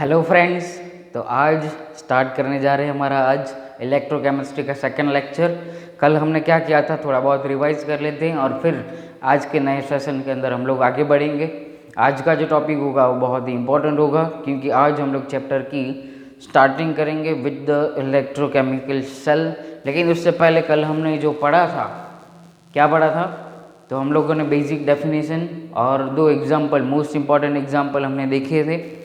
Hello friends, तो आज start करने जा रहे हैं हमारा आज इलेक्ट्रोकेमिस्ट्री का सेकंड लेक्चर। कल हमने क्या किया था थोड़ा बहुत रिवाइज कर लेते हैं और फिर आज के नए सेशन के अंदर हम लोग आगे बढ़ेंगे। आज का जो टॉपिक होगा वो बहुत ही इंपॉर्टेंट होगा क्योंकि आज हम लोग चैप्टर की स्टार्टिंग करेंगे विद द इलेक्ट्रोकेमिकल सेल। लेकिन उससे पहले कल हमने जो पढ़ा था, क्या पढ़ा था? तो हम लोगों ने बेसिक डेफिनेशन और दो एग्जाम्पल, मोस्ट इम्पॉर्टेंट एग्जाम्पल हमने देखे थे।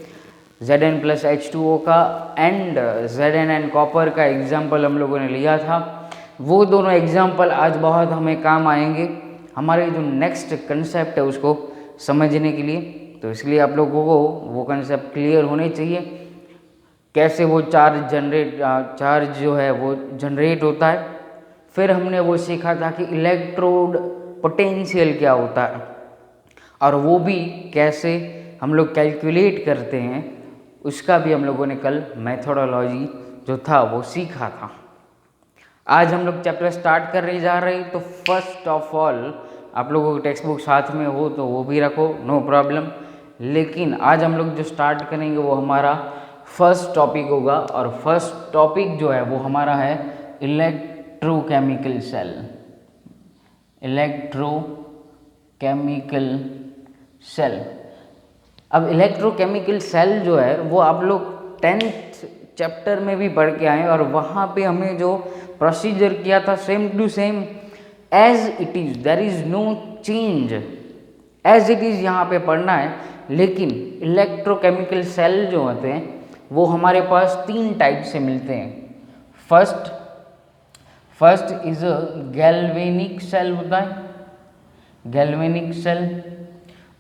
Zn+H2O का एंड Zn कॉपर का एग्जाम्पल हम लोगों ने लिया था। वो दोनों एग्जाम्पल आज बहुत हमें काम आएंगे हमारे जो नेक्स्ट कंसेप्ट है उसको समझने के लिए। तो इसलिए आप लोगों को वो कंसेप्ट क्लियर होने चाहिए, कैसे वो चार्ज जो है वो जनरेट होता है। फिर हमने वो सीखा था कि इलेक्ट्रोड पोटेंशियल क्या होता है और वो भी कैसे हम लोग कैलकुलेट करते हैं, उसका भी हम लोगों ने कल मेथोडोलॉजी जो था वो सीखा था। आज हम लोग चैप्टर स्टार्ट करने जा रहे हैं। तो फर्स्ट ऑफ ऑल आप लोगों की टेक्स्ट बुक साथ में हो तो वो भी रखो, नो प्रॉब्लम। लेकिन आज हम लोग जो स्टार्ट करेंगे वो हमारा फर्स्ट टॉपिक होगा और फर्स्ट टॉपिक जो है वो हमारा है इलेक्ट्रोकेमिकल सेल। Electrochemical cell. अब इलेक्ट्रोकेमिकल सेल जो है वो आप लोग 10th चैप्टर में भी पढ़ के आए और वहाँ पे हमें जो प्रोसीजर किया था same to same as it is, there is no change, as it is यहाँ पे पढ़ना है। लेकिन इलेक्ट्रोकेमिकल सेल जो होते हैं वो हमारे पास 3 टाइप से मिलते हैं। First is a galvanic cell होता है, गैल्वेनिक सेल।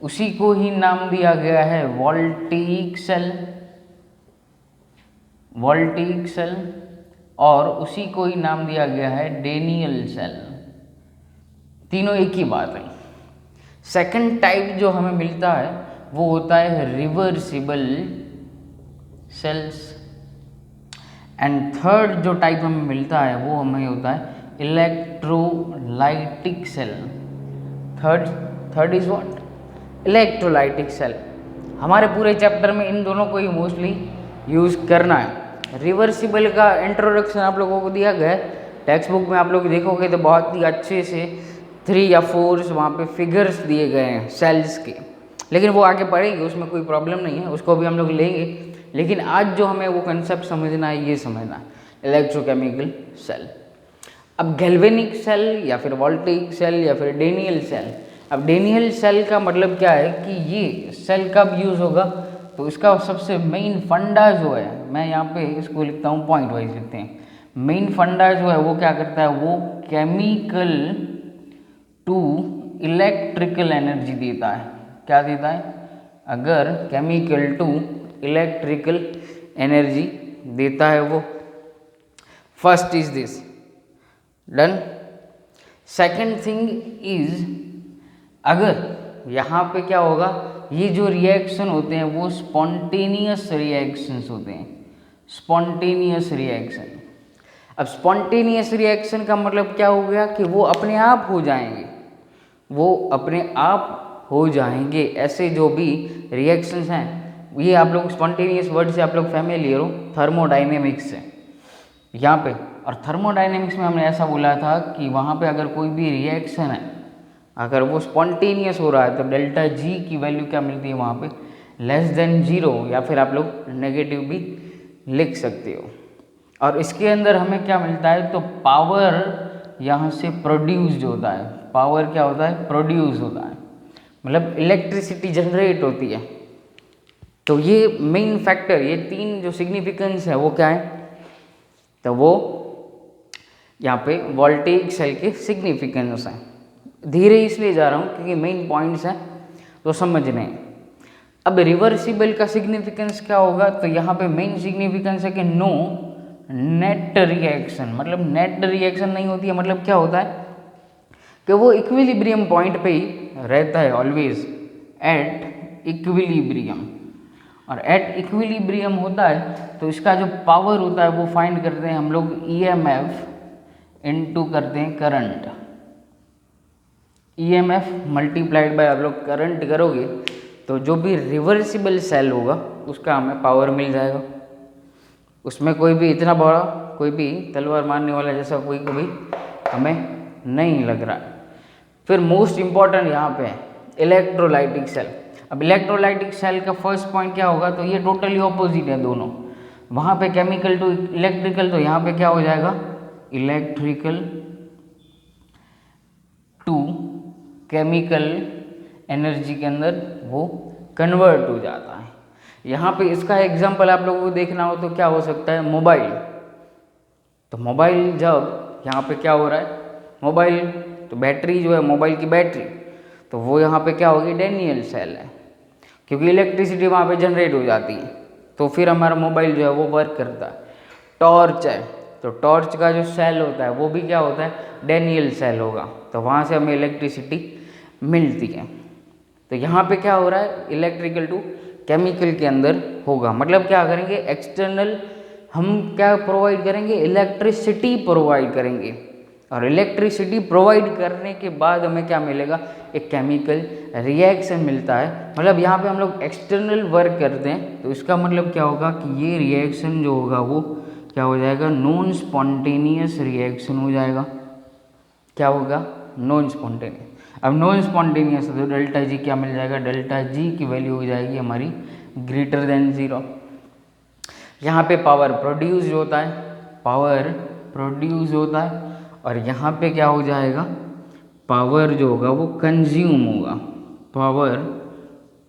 उसी को ही नाम दिया गया है वोल्टेइक सेल, वोल्टेइक सेल, और उसी को ही नाम दिया गया है डेनियल सेल। तीनों एक ही बात है। सेकंड टाइप जो हमें मिलता है वो होता है रिवर्सिबल सेल्स एंड थर्ड जो टाइप हमें मिलता है वो हमें होता है electrolytic cell. Third is what? Electrolytic cell. हमारे पूरे चैप्टर में इन दोनों को ही मोस्टली यूज़ करना है। रिवर्सिबल का इंट्रोडक्शन आप लोगों को दिया गया है टेक्स्ट बुक में, आप लोग देखोगे तो बहुत ही अच्छे से 3 या 4 वहाँ पे फिगर्स दिए गए हैं सेल्स के। लेकिन वो आगे पढ़ेंगे, उसमें कोई प्रॉब्लम नहीं है, उसको भी हम लोग लेंगे। लेकिन आज जो हमें वो कंसेप्ट समझना है, ये समझना है इलेक्ट्रोकेमिकल सेल। अब गैल्वेनिक सेल या फिर वोल्टेइक सेल या फिर डेनियल सेल। अब डेनियल सेल का मतलब क्या है कि ये सेल कब यूज़ होगा, तो इसका सबसे मेन फंडा जो है, मैं यहाँ पे इसको लिखता हूँ पॉइंट वाइज लिखते हैं। मेन फंडा जो है वो क्या करता है, वो केमिकल टू इलेक्ट्रिकल एनर्जी देता है। क्या देता है? अगर केमिकल टू इलेक्ट्रिकल एनर्जी देता है वो। First is this done. Second thing is, अगर यहाँ पे क्या होगा, ये जो रिएक्शन होते हैं वो स्पॉन्टेनियस रिएक्शंस होते हैं, स्पॉन्टेनियस रिएक्शन। अब स्पॉन्टेनियस रिएक्शन का मतलब क्या हो गया कि वो अपने आप हो जाएंगे, वो अपने आप हो जाएंगे। ऐसे जो भी रिएक्शंस हैं, ये आप लोग स्पॉन्टेनियस वर्ड से आप लोग फैमिलियर हो थर्मोडाइनेमिक्स से यहाँ पे। और थर्मोडाइनेमिक्स में हमने ऐसा बोला था कि वहाँ पे अगर कोई भी रिएक्शन है, अगर वो स्पॉन्टेनियस हो रहा है तो डेल्टा जी की वैल्यू क्या मिलती है वहाँ पे, <0 या फिर आप लोग नेगेटिव भी लिख सकते हो। और इसके अंदर हमें क्या मिलता है, तो पावर यहाँ से प्रोड्यूस्ड होता है। पावर क्या होता है? प्रोड्यूस होता है, मतलब इलेक्ट्रिसिटी जनरेट होती है। तो ये मेन फैक्टर, ये 3 जो सिग्निफिकेंस है वो क्या है, तो वो यहाँ पे वोल्टेइक सेल के सिग्निफिकेंस हैं। धीरे इसलिए जा रहा हूँ क्योंकि मेन पॉइंट्स हैं तो समझने हैं। अब रिवर्सिबल का सिग्निफिकेंस क्या होगा, तो यहाँ पे मेन सिग्निफिकेंस है कि नो नेट रिएक्शन, मतलब नेट रिएक्शन नहीं होती है। मतलब क्या होता है कि वो इक्विलिब्रियम पॉइंट पे ही रहता है, ऑलवेज एट इक्विलिब्रियम। और एट इक्विलिब्रियम होता है तो इसका जो पावर होता है वो फाइंड करते हैं हम लोग ईएमएफ इनटू करते हैं करंट। ईएमएफ मल्टीप्लाइड बाय आप लोग करंट करोगे तो जो भी रिवर्सिबल सेल होगा उसका हमें पावर मिल जाएगा। उसमें कोई भी इतना बड़ा कोई भी तलवार मारने वाला जैसा कोई कभी हमें नहीं लग रहा है। फिर मोस्ट इम्पॉर्टेंट यहाँ पे है इलेक्ट्रोलाइटिक सेल। अब इलेक्ट्रोलाइटिक सेल का फर्स्ट पॉइंट क्या होगा, तो ये टोटली ऑपोजिट है दोनों। वहाँ पे केमिकल टू इलेक्ट्रिकल, तो यहाँ पे क्या हो जाएगा इलेक्ट्रिकल टू केमिकल एनर्जी के अंदर वो कन्वर्ट हो जाता है। यहाँ पे इसका एग्जांपल आप लोगों को देखना हो तो क्या हो सकता है, मोबाइल। तो मोबाइल जब यहाँ पे क्या हो रहा है, मोबाइल तो बैटरी जो है मोबाइल की बैटरी, तो वो यहाँ पे क्या होगी डैनियल सेल है, क्योंकि इलेक्ट्रिसिटी वहाँ पे जनरेट हो जाती है, तो फिर हमारा मोबाइल जो है वो वर्क करता है। टॉर्च है, तो टॉर्च का जो सेल होता है वो भी क्या होता है डैनियल सेल होगा, तो वहाँ से हमें इलेक्ट्रिसिटी मिलती है। तो यहाँ पे क्या हो रहा है इलेक्ट्रिकल टू केमिकल के अंदर होगा, मतलब क्या करेंगे एक्सटर्नल हम क्या प्रोवाइड करेंगे, इलेक्ट्रिसिटी प्रोवाइड करेंगे, और इलेक्ट्रिसिटी प्रोवाइड करने के बाद हमें क्या मिलेगा, एक केमिकल रिएक्शन मिलता है। मतलब यहाँ पे हम लोग एक्सटर्नल वर्क करते हैं, तो इसका मतलब क्या होगा कि ये रिएक्शन जो होगा वो क्या हो जाएगा, नॉन स्पॉन्टेनियस रिएक्शन हो जाएगा। क्या होगा, नॉन स्पॉन्टेनियस। अब नॉन स्पॉन्टेनियस तो डेल्टा जी क्या मिल जाएगा, डेल्टा जी की वैल्यू हो जाएगी हमारी ग्रेटर देन 0। यहाँ पे पावर प्रोड्यूस होता है, पावर प्रोड्यूस होता है, और यहाँ पे क्या हो जाएगा, पावर जो होगा वो कंज्यूम होगा, पावर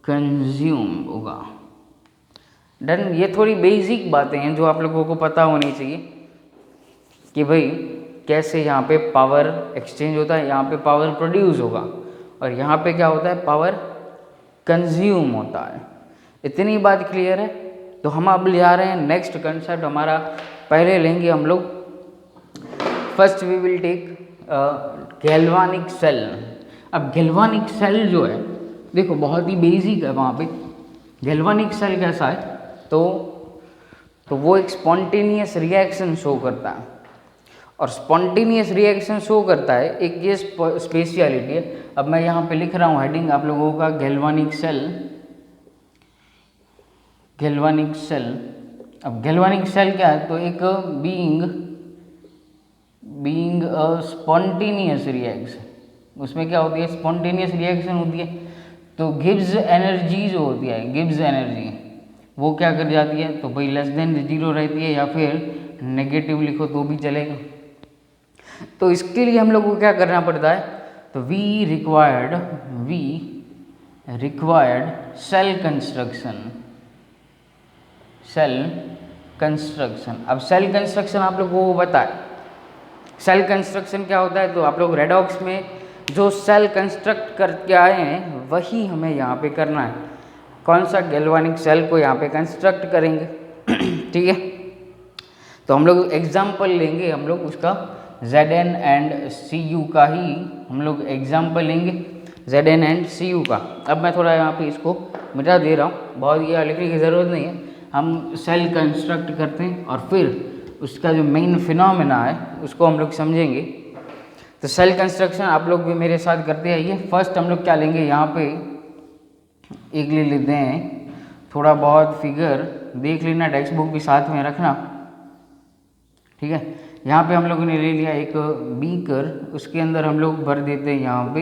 कंज्यूम होगा। डन। ये थोड़ी बेसिक बातें हैं जो आप लोगों को पता होनी चाहिए कि भाई कैसे यहाँ पे पावर एक्सचेंज होता है, यहाँ पे पावर प्रोड्यूस होगा, और यहाँ पे क्या होता है पावर कंज्यूम होता है। इतनी बात क्लियर है। तो हम अब ले आ रहे हैं नेक्स्ट कंसेप्ट हमारा, पहले लेंगे हम लोग first we will take galvanic cell. अब गैल्वानिक सेल जो है देखो बहुत ही बेसिक है, वहाँ पे गैल्वानिक सेल कैसा है, तो वो एक स्पॉन्टेनियस रिएक्शन शो करता है, और स्पॉन्टेनियस रिएक्शन शो करता है, एक ये स्पेशलिटी है। अब मैं यहाँ पे लिख रहा हूँ हेडिंग आप लोगों का गैल्वानिक सेल, गैल्वानिक सेल। अब गैल्वानिक सेल क्या है, तो एक बीइंग अ स्पॉन्टेनियस रिएक्शन, उसमें क्या होती है स्पॉन्टेनियस रिएक्शन होती है, तो गिब्स एनर्जी जो होती है, गिब्स एनर्जी वो क्या कर जाती है, तो भाई लेस देन 0 रहती है, या फिर नेगेटिव लिखो तो भी चलेगा। तो इसके लिए हम लोग को क्या करना पड़ता है, तो वी रिक्वायर्ड सेल कंस्ट्रक्शन। अब सेल कंस्ट्रक्शन आप लोगों को पता है सेल कंस्ट्रक्शन क्या होता है, तो आप लोग रेडॉक्स में जो सेल कंस्ट्रक्ट करके आए हैं वही हमें यहाँ पे करना है। कौन सा, गैल्वानिक सेल को यहाँ पे कंस्ट्रक्ट करेंगे। ठीक है, तो हम लोग एग्जाम्पल लेंगे, हम लोग उसका Zn एंड Cu का ही हम लोग एग्जाम्पल लेंगे, Zn एंड Cu का। अब मैं थोड़ा यहाँ पे इसको मिटा दे रहा हूँ, बहुत ये लिखने की ज़रूरत नहीं है। हम सेल कंस्ट्रक्ट करते हैं और फिर उसका जो मेन फिनोमेना है उसको हम लोग समझेंगे। तो सेल कंस्ट्रक्शन आप लोग भी मेरे साथ करते आइए। फर्स्ट हम लोग क्या लेंगे, यहाँ पे एक ले लेते हैं, थोड़ा बहुत फिगर देख लेना, टेक्स्ट बुक भी साथ में रखना। ठीक है, यहाँ पे हम लोगों ने ले लिया एक बीकर, उसके अंदर हम लोग भर देते हैं यहाँ पे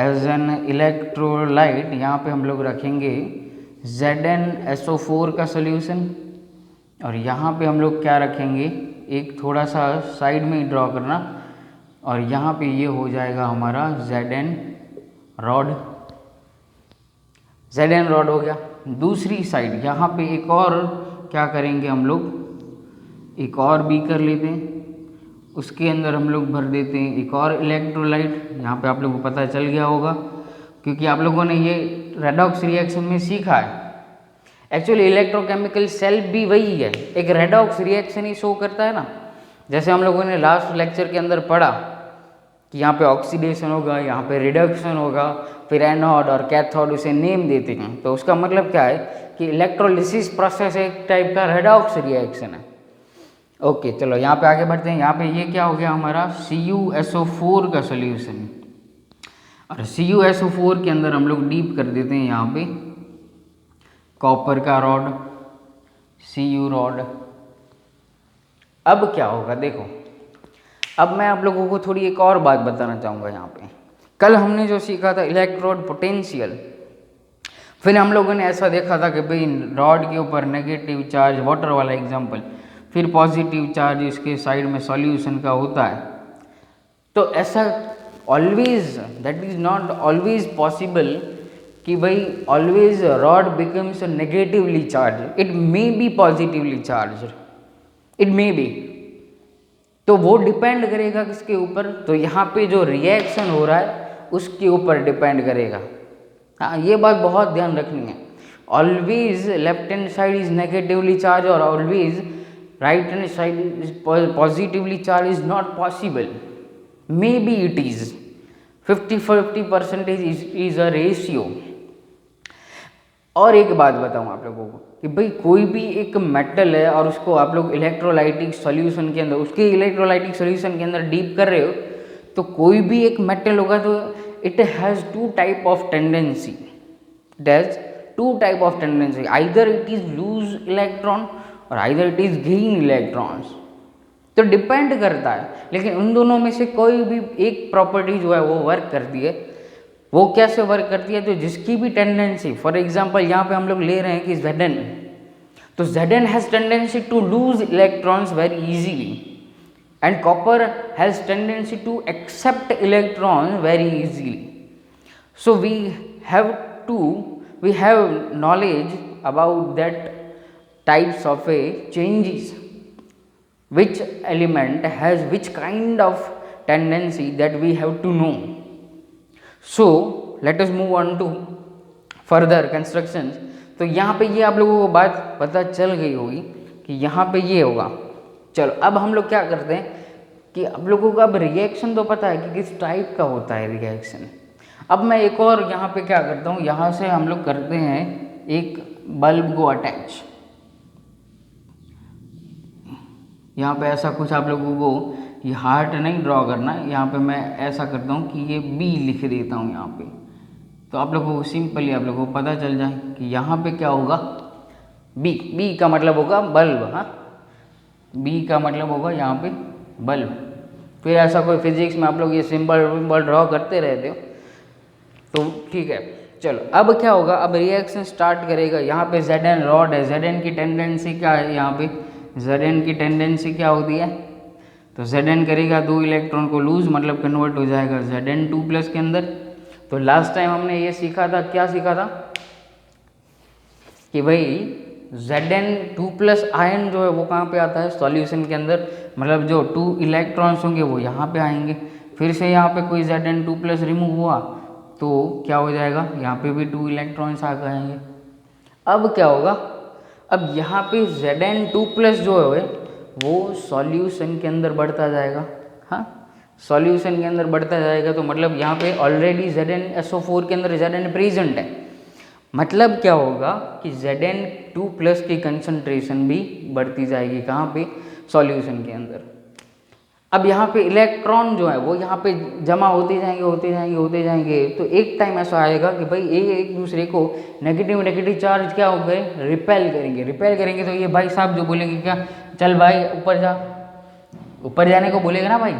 एज एन इलेक्ट्रोलाइट। यहाँ पे हम लोग रखेंगे ZnSO4 का सोल्यूशन, और यहाँ पे हम लोग क्या रखेंगे, एक थोड़ा सा साइड में ड्रॉ करना, और यहाँ पे ये हो जाएगा हमारा Zn रॉड। Zn रॉड हो गया। दूसरी साइड यहाँ पे एक और क्या करेंगे हम लोग, एक और बीकर लेते हैं, उसके अंदर हम लोग भर देते हैं एक और इलेक्ट्रोलाइट। यहाँ पे आप लोगों को पता चल गया होगा क्योंकि आप लोगों ने ये रेडॉक्स रिएक्शन में सीखा है। एक्चुअली इलेक्ट्रोकेमिकल सेल भी वही है, एक रेडॉक्स रिएक्शन ही शो करता है ना। जैसे हम लोगों ने लास्ट लेक्चर के अंदर पढ़ा कि यहाँ पे ऑक्सीडेशन होगा, यहाँ पे रिडक्शन होगा, फिर एनोड और कैथोड उसे नेम देते हैं। तो उसका मतलब क्या है कि इलेक्ट्रोलिसिस प्रोसेस एक टाइप का रेडॉक्स रिएक्शन है। ओके चलो यहाँ पे आगे बढ़ते हैं। यहाँ पे ये क्या हो गया हमारा CuSO4 का सोल्यूशन, और CuSO4 के अंदर हम लोग डीप कर देते हैं यहाँ पे कॉपर का रॉड, Cu रॉड। अब क्या होगा देखो, अब मैं आप लोगों को थोड़ी एक और बात बताना चाहूँगा यहाँ पे। कल हमने जो सीखा था इलेक्ट्रोड पोटेंशियल, फिर हम लोगों ने ऐसा देखा था कि भाई रॉड के ऊपर नेगेटिव चार्ज, वाटर वाला एग्जाम्पल, फिर पॉजिटिव चार्ज इसके साइड में सॉल्यूशन का होता है। तो ऐसा always, that is not always possible कि भाई always rod becomes negatively charge, it may be positively charge, it may be. तो वो डिपेंड करेगा किसके ऊपर, तो यहाँ पे जो रिएक्शन हो रहा है उसके ऊपर डिपेंड करेगा। हाँ, ये बात बहुत ध्यान रखनी है। Always left hand side is negatively charge और always right hand side is positively charge is not possible, may be it is 50-50% is a ratio. और एक बात बताऊं आप लोगों को कि भाई कोई भी एक मेटल है और उसको आप लोग इलेक्ट्रोलाइटिक सॉल्यूशन के अंदर, उसके इलेक्ट्रोलाइटिक सॉल्यूशन के अंदर डीप कर रहे हो, तो कोई भी एक मेटल होगा तो it has two type of tendency, it has two type of tendency, either it is lose electron और either it is gain electrons. तो डिपेंड करता है, लेकिन उन दोनों में से कोई भी एक प्रॉपर्टी जो है वो वर्क करती है। वो कैसे वर्क करती है, तो जिसकी भी टेंडेंसी, फॉर एग्जांपल यहाँ पे हम लोग ले रहे हैं कि Zn, तो Zn has tendency to lose electrons very easily and copper has tendency to accept electron very easily. So we have knowledge about that types of a changes, which element has which kind of tendency that we have to know. So let us move on to further constructions. तो यहाँ पे ये आप लोगों को बात पता चल गई होगी कि यहाँ पे ये होगा। चलो अब हम लोग क्या करते हैं कि आप लोगों को अब रिएक्शन तो पता है कि किस टाइप का होता है रिएक्शन। अब मैं एक और यहाँ पे क्या करता हूँ, यहाँ से हम लोग करते हैं एक बल्ब को अटैच। यहाँ पे ऐसा कुछ आप लोगों को ये हार्ट नहीं ड्रॉ करना है, यहाँ पे मैं ऐसा करता हूँ कि ये बी लिख देता हूँ यहाँ पे, तो आप लोगों को सिंपली आप लोगों को पता चल जाए कि यहाँ पे क्या होगा, बी का मतलब होगा बल्ब। हाँ, बी का मतलब होगा यहाँ पे बल्ब। फिर ऐसा कोई फिजिक्स में आप लोग ये सिंबल ड्रॉ करते रहते हो तो ठीक है। चलो अब क्या होगा, अब रिएक्शन स्टार्ट करेगा। यहाँ पे Zn रॉड है, Zn की टेंडेंसी क्या है, यहाँ पे Zn की टेंडेंसी क्या होती है, तो Zn करेगा 2 इलेक्ट्रॉन को लूज, मतलब कन्वर्ट हो जाएगा Zn2+ के अंदर। तो लास्ट टाइम हमने ये सीखा था, क्या सीखा था कि भाई Zn2+ आयन जो है वो कहाँ पे आता है, सॉल्यूशन के अंदर, मतलब जो 2 इलेक्ट्रॉन्स होंगे वो यहाँ पे आएंगे। फिर से यहाँ पे कोई Zn2+ रिमूव हुआ तो क्या हो जाएगा, यहाँ पे भी 2 इलेक्ट्रॉन्स आ जाएंगे। अब क्या होगा, अब यहाँ पे Zn2+ जो है वो सॉल्यूशन के अंदर बढ़ता जाएगा। हाँ, सॉल्यूशन के अंदर बढ़ता जाएगा, तो मतलब यहाँ पे ऑलरेडी ZnSO4 के अंदर Zn प्रेजेंट है। मतलब क्या होगा कि Zn2+ की कंसंट्रेशन भी बढ़ती जाएगी, कहाँ पे, सॉल्यूशन के अंदर। अब यहाँ पे इलेक्ट्रॉन जो है वो यहाँ पे जमा होते जाएंगे। तो एक टाइम ऐसा आएगा कि भाई एक दूसरे को नेगेटिव चार्ज क्या हो गए, रिपेल करेंगे। तो ये भाई साहब जो बोलेंगे क्या, चल भाई ऊपर जा, ऊपर जाने को बोलेगा ना भाई,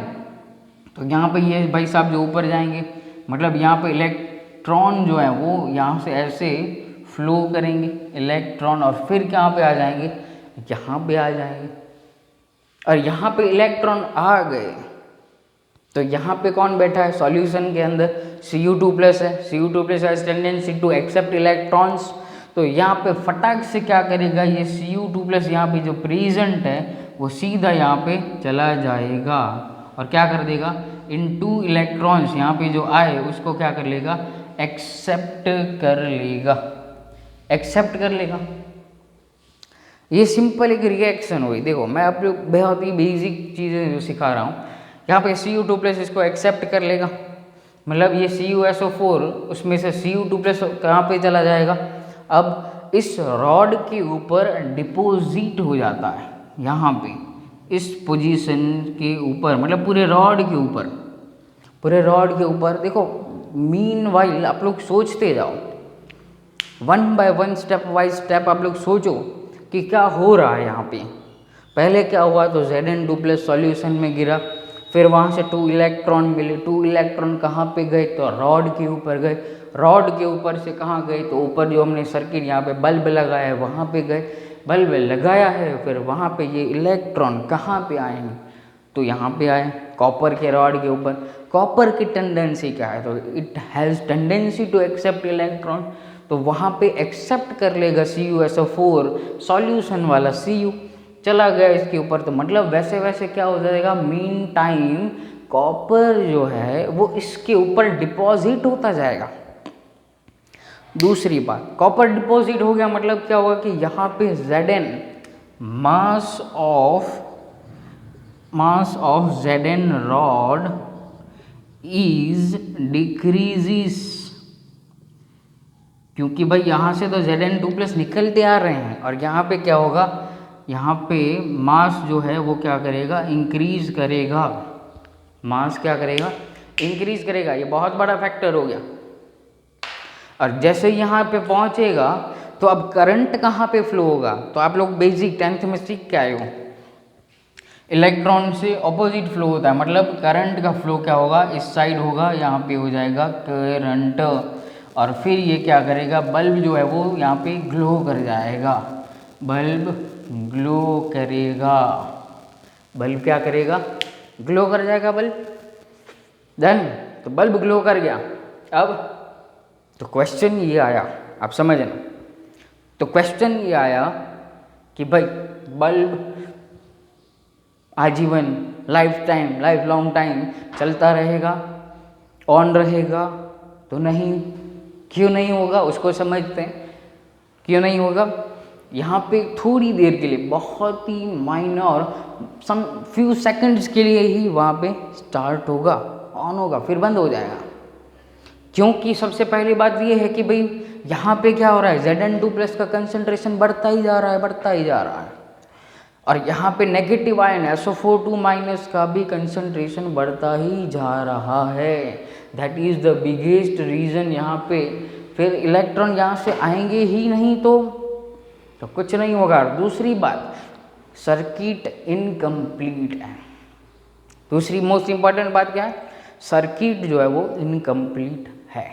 तो यहाँ पे ये भाई साहब जो ऊपर जाएंगे, मतलब यहाँ पे इलेक्ट्रॉन जो है वो यहाँ से ऐसे फ्लो करेंगे इलेक्ट्रॉन, और फिर कहाँ पे आ जाएंगे, यहाँ पे आ जाएंगे। और यहाँ पे इलेक्ट्रॉन आ गए तो यहाँ पे कौन बैठा है, सॉल्यूशन के अंदर Cu2+ है। Cu2+ has tendency to accept electrons. तो यहाँ पे फटाक से क्या करेगा, ये Cu2+ यहाँ पे जो प्रेजेंट है वो सीधा यहाँ पे चला जाएगा और क्या कर देगा, इन 2 इलेक्ट्रॉन्स यहाँ पे जो आए उसको क्या कर लेगा, एक्सेप्ट कर लेगा। ये सिंपल एक रिएक्शन हुई। देखो मैं आप लोग बहुत ही बेसिक चीज़ें जो सिखा रहा हूँ, यहाँ पे Cu2+ इसको एक्सेप्ट कर लेगा, मतलब ये CuSO4 उसमें से Cu2+ कहाँ पे चला जाएगा, अब इस रॉड के ऊपर डिपोजिट हो जाता है, यहाँ पे इस पोजीशन के ऊपर, मतलब पूरे रॉड के ऊपर। देखो मीनवाइल आप लोग सोचते जाओ one by one step by step आप लोग सोचो कि क्या हो रहा है यहाँ पे। पहले क्या हुआ, तो Zn2+ सॉल्यूशन में गिरा, फिर वहाँ से 2 इलेक्ट्रॉन मिले। 2 इलेक्ट्रॉन कहाँ पे गए, तो रॉड के ऊपर गए। रॉड के ऊपर से कहाँ गए, तो ऊपर जो हमने सर्किट यहाँ पे बल्ब लगाया है वहाँ पे गए। बल्ब लगाया है, फिर वहाँ पे ये इलेक्ट्रॉन कहाँ पे आएंगे, तो यहाँ पे आए कॉपर के रॉड के ऊपर। कॉपर की टेंडेंसी क्या है, तो it has tendency to accept electron, तो वहाँ पे एक्सेप्ट कर लेगा CuSO4 सॉल्यूशन वाला Cu चला गया इसके ऊपर। तो मतलब वैसे वैसे क्या हो जाएगा, मीन टाइम कॉपर जो है वो इसके ऊपर डिपॉजिट होता जाएगा। दूसरी बात, कॉपर डिपॉजिट हो गया मतलब क्या होगा कि यहाँ पे Zn mass of Zn rod is decreases, क्योंकि भाई यहाँ से तो Zn2+ निकलते आ रहे हैं, और यहाँ पे क्या होगा, यहाँ पे मास जो है वो क्या करेगा, इंक्रीज करेगा। मास क्या करेगा, इंक्रीज करेगा। ये बहुत बड़ा फैक्टर हो गया। और जैसे यहाँ पे पहुँचेगा तो अब करंट कहाँ पे फ्लो होगा, तो आप लोग बेसिक 10th में सीख के आए हो, इलेक्ट्रॉन से ऑपोजिट फ्लो होता है। मतलब करंट का फ्लो क्या होगा, इस साइड होगा, यहाँ पे हो जाएगा करंट, और फिर ये क्या करेगा, बल्ब जो है वो यहाँ पे ग्लो कर जाएगा। बल्ब ग्लो करेगा, बल्ब क्या करेगा, ग्लो कर जाएगा बल्ब। देन तो बल्ब ग्लो कर गया। अब तो क्वेश्चन ये आया, आप समझना, तो क्वेश्चन ये आया कि भाई बल्ब आजीवन, life time, life long time चलता रहेगा, ऑन रहेगा, तो नहीं। क्यों नहीं होगा उसको समझते हैं, क्यों नहीं होगा। यहाँ पे थोड़ी देर के लिए, बहुत ही माइनर, सम फ्यू सेकंड्स के लिए ही वहाँ पे स्टार्ट होगा, ऑन होगा, फिर बंद हो जाएगा। क्योंकि सबसे पहली बात ये है कि भाई यहाँ पे क्या हो रहा है, Zn2+ का कंसंट्रेशन बढ़ता ही जा रहा है, बढ़ता ही जा रहा है, और यहाँ पे नेगेटिव आयन SO4 2- का भी कंसंट्रेशन बढ़ता ही जा रहा है। That is the biggest reason. यहाँ पे फिर इलेक्ट्रॉन यहाँ से आएंगे ही नहीं तो कुछ नहीं होगा। दूसरी बात, सर्किट इनकम्प्लीट है। दूसरी मोस्ट इम्पॉर्टेंट बात क्या है, सर्किट जो है वो इनकम्प्लीट है।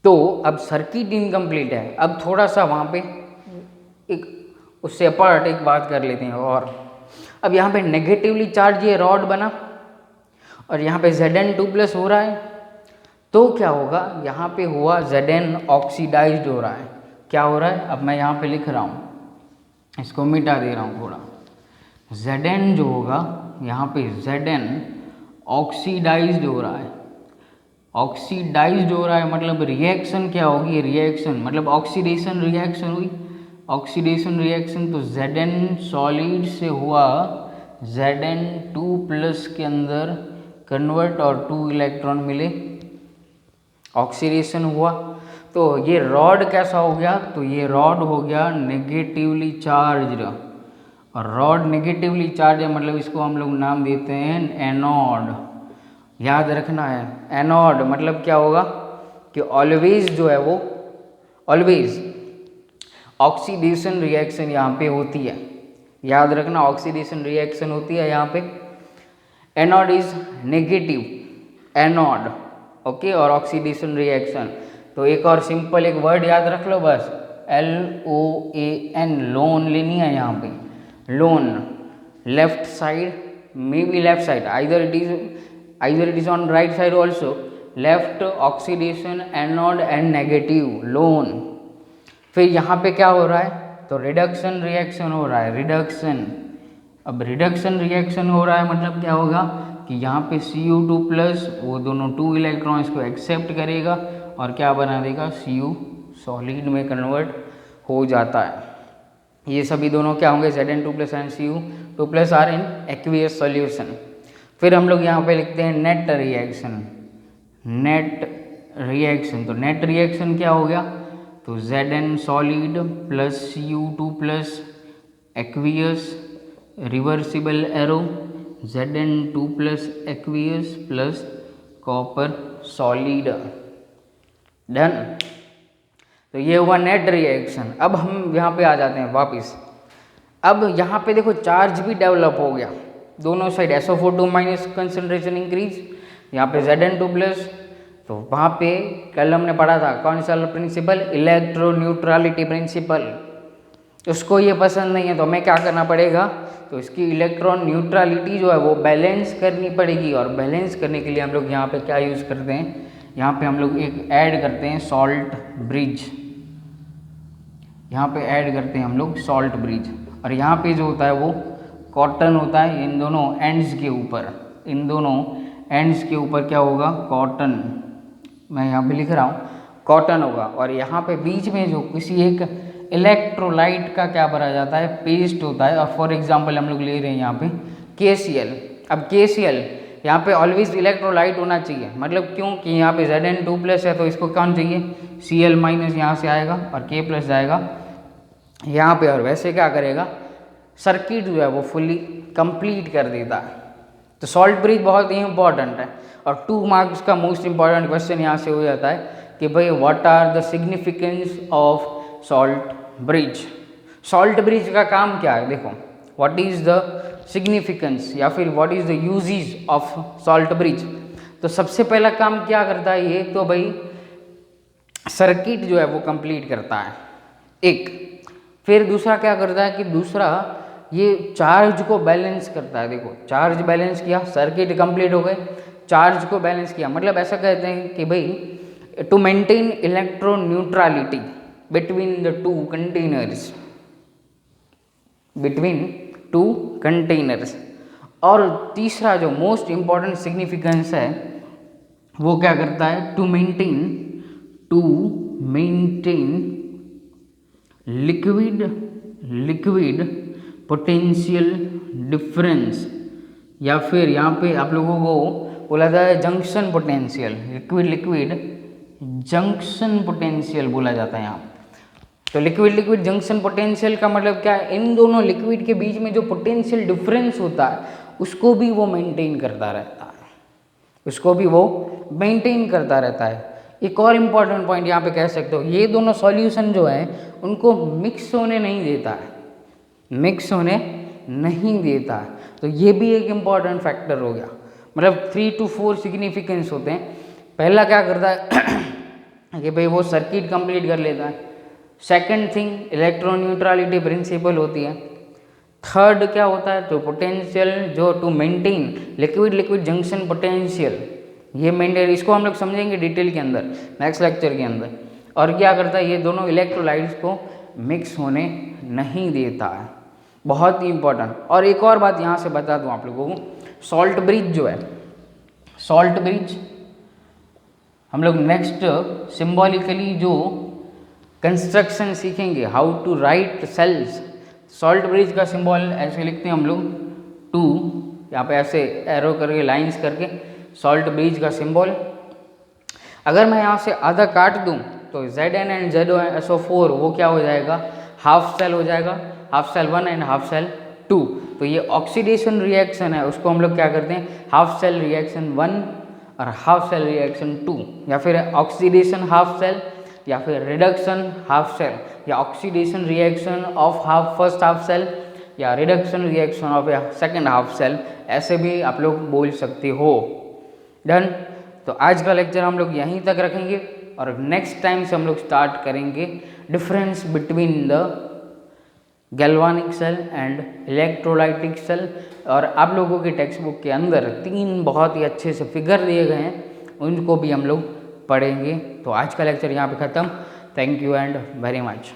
तो अब सर्किट इनकम्प्लीट है, अब थोड़ा सा वहाँ पे एक उससे अपार्ट एक बात कर लेते हैं। और अब यहाँ पे नेगेटिवली चार्ज ये रॉड बना, और यहाँ पे Zn2+ हो रहा है, तो क्या होगा, यहाँ पे हुआ Zn ऑक्सीडाइज्ड हो रहा है। क्या हो रहा है, अब मैं यहाँ पे लिख रहा हूँ, इसको मिटा दे रहा हूँ थोड़ा। Zn जो होगा यहाँ पे Zn ऑक्सीडाइज्ड हो रहा है। ऑक्सीडाइज्ड हो रहा है मतलब रिएक्शन क्या होगी, रिएक्शन मतलब ऑक्सीडेशन रिएक्शन हुई। ऑक्सीडेशन रिएक्शन तो Zn सॉलिड से हुआ Zn2+ के अंदर कन्वर्ट, और 2 इलेक्ट्रॉन मिले, ऑक्सीडेशन हुआ। तो ये रॉड कैसा हो गया, तो ये रॉड हो गया नेगेटिवली चार्ज्ड, और रॉड नेगेटिवली चार्ज है मतलब इसको हम लोग नाम देते हैं एनोड। याद रखना है, एनोड मतलब क्या होगा कि ऑलवेज जो है वो, ऑलवेज ऑक्सीडेशन रिएक्शन यहाँ पे होती है। याद रखना, ऑक्सीडेशन रिएक्शन होती है यहाँ पे। Anode is negative, anode, okay, और ऑक्सीडेशन रिएक्शन। तो एक और सिंपल एक वर्ड याद रख लो बस, LOAN, लोन लेनी है यहाँ पे। Loan, left side, may be left side, either it is on right side also, left oxidation anode and negative, loan. फिर यहाँ पे क्या हो रहा है, तो रिडक्शन रिएक्शन हो रहा है, रिडक्शन। अब रिडक्शन रिएक्शन हो रहा है मतलब क्या होगा कि यहाँ पे Cu2+ वो दोनों 2 इलेक्ट्रॉन्स को एक्सेप्ट करेगा और क्या बना देगा, Cu सॉलिड में कन्वर्ट हो जाता है। ये सभी दोनों क्या होंगे, Zn2+ and Cu2+ are in aqueous solution. फिर हम लोग यहाँ पे लिखते हैं नेट रिएक्शन। नेट रिएक्शन, तो नेट रिएक्शन क्या हो गया, तो Zn solid plus Cu2+ aqueous, reversible arrow, Zn2+ aqueous plus copper solid. Done. तो ये हुआ नेट रिएक्शन। अब हम यहाँ पे आ जाते हैं वापस। अब यहाँ पे देखो चार्ज भी डेवलप हो गया, दोनों side SO4 minus concentration increase, यहाँ पे Zn2 प्लस। तो वहाँ पे कल हमने पढ़ा था कौन सा प्रिंसिपल, इलेक्ट्रो न्यूट्रलिटी प्रिंसिपल। उसको ये पसंद नहीं है तो हमें क्या करना पड़ेगा, तो इसकी इलेक्ट्रॉन न्यूट्रलिटी जो है वो बैलेंस करनी पड़ेगी। और बैलेंस करने के लिए हम लोग यहाँ पे क्या यूज़ करते हैं, यहाँ पे हम लोग एक ऐड करते हैं सॉल्ट ब्रिज, यहाँ पे ऐड करते हैं हम लोग सॉल्ट ब्रिज। और यहाँ पे जो होता है वो कॉटन होता है, इन दोनों एंड्स के ऊपर, इन दोनों एंड्स के ऊपर क्या होगा, कॉटन, मैं यहाँ पे लिख रहा हूँ कॉटन होगा। और यहाँ पे बीच में जो किसी एक इलेक्ट्रोलाइट का क्या भरा जाता है, पेस्ट होता है। और फॉर एग्जांपल हम लोग ले रहे हैं यहाँ पे KCl। अब KCl यहाँ पे ऑलवेज इलेक्ट्रोलाइट होना चाहिए, मतलब क्यों कि यहाँ पे Zn2 प्लस है तो इसको कौन चाहिए, Cl माइनस यहाँ से आएगा और K प्लस जाएगा यहाँ पे। और वैसे क्या करेगा, सर्किट जो है वो फुली कंप्लीट कर देता है। तो सॉल्ट ब्रिज बहुत ही इंपॉर्टेंट है। और 2 मार्क्स का मोस्ट इंपॉर्टेंट क्वेश्चन यहाँ से हो जाता है कि भाई what are the significance of salt bridge. Salt bridge का काम क्या है, देखो व्हाट इज़ द सिग्निफिकेंस या फिर what is the uses of salt bridge. तो सबसे पहला काम क्या करता है ये, तो भाई सर्किट जो है वो कंप्लीट करता है एक। फिर दूसरा क्या करता है कि दूसरा ये चार्ज को बैलेंस करता है। देखो चार्ज बैलेंस किया, सर्किट कंप्लीट हो गए, चार्ज को बैलेंस किया, मतलब ऐसा कहते हैं कि भाई to maintain electro neutrality between the two containers, between two containers. और तीसरा जो मोस्ट इम्पॉर्टेंट सिग्निफिकेंस है वो क्या करता है, to maintain liquid potential difference, या फिर यहाँ पे आप लोगों को बोला जाता है junction potential, liquid junction potential बोला जाता है यहाँ। तो लिक्विड जंक्शन पोटेंशियल का मतलब क्या है, इन दोनों लिक्विड के बीच में जो पोटेंशियल डिफरेंस होता है उसको भी वो मेंटेन करता रहता है, उसको भी वो मेंटेन करता रहता है। एक और इम्पॉर्टेंट पॉइंट यहाँ पे कह सकते हो, ये दोनों सॉल्यूशन जो है उनको मिक्स होने नहीं देता है, मिक्स होने नहीं देता है। तो ये भी एक इम्पॉर्टेंट फैक्टर हो गया, मतलब 3 to 4 सिग्निफिकेंस होते हैं। पहला क्या करता है कि भाई वो सर्किट कंप्लीट कर लेता है। Second thing electro neutrality principle होती है। थर्ड क्या होता है, तो पोटेंशियल जो to maintain liquid junction potential, ये मेंटेन, इसको हम लोग समझेंगे डिटेल के अंदर नेक्स्ट लेक्चर के अंदर। और क्या करता है, ये दोनों इलेक्ट्रोलाइट्स को मिक्स होने नहीं देता है, बहुत ही इंपॉर्टेंट। और एक और बात यहाँ से बता दूँ आप लोगों को, सॉल्ट ब्रिज जो है, सॉल्ट ब्रिज हम लोग नेक्स्ट सिंबॉलिकली जो कंस्ट्रक्शन सीखेंगे, how to write cells. Salt bridge का सिंबल ऐसे लिखते हैं हम लोग 2, यहाँ पे ऐसे एरो करके लाइंस करके सॉल्ट ब्रिज का सिंबल। अगर मैं यहाँ से आधा काट दूँ तो Zn एंड ZnSO4 वो क्या हो जाएगा, हाफ सेल हो जाएगा, half cell 1 and half cell 2। तो ये ऑक्सीडेशन रिएक्शन है, उसको हम लोग क्या करते हैं, हाफ सेल रिएक्शन 1 और हाफ सेल रिएक्शन 2, या फिर ऑक्सीडेशन हाफ सेल, या फिर रिडक्शन हाफ सेल, या oxidation reaction of first half cell, या reduction reaction of second half cell, ऐसे भी आप लोग बोल सकते हो। डन। तो आज का लेक्चर हम लोग यहीं तक रखेंगे और नेक्स्ट टाइम से हम लोग स्टार्ट करेंगे difference between the galvanic cell and electrolytic cell. और आप लोगों की टेक्स्ट बुक के अंदर 3 बहुत ही अच्छे से फिगर दिए गए हैं, उनको भी हम लोग पढ़ेंगे। तो आज का लेक्चर यहाँ पे ख़त्म। Thank you and very much.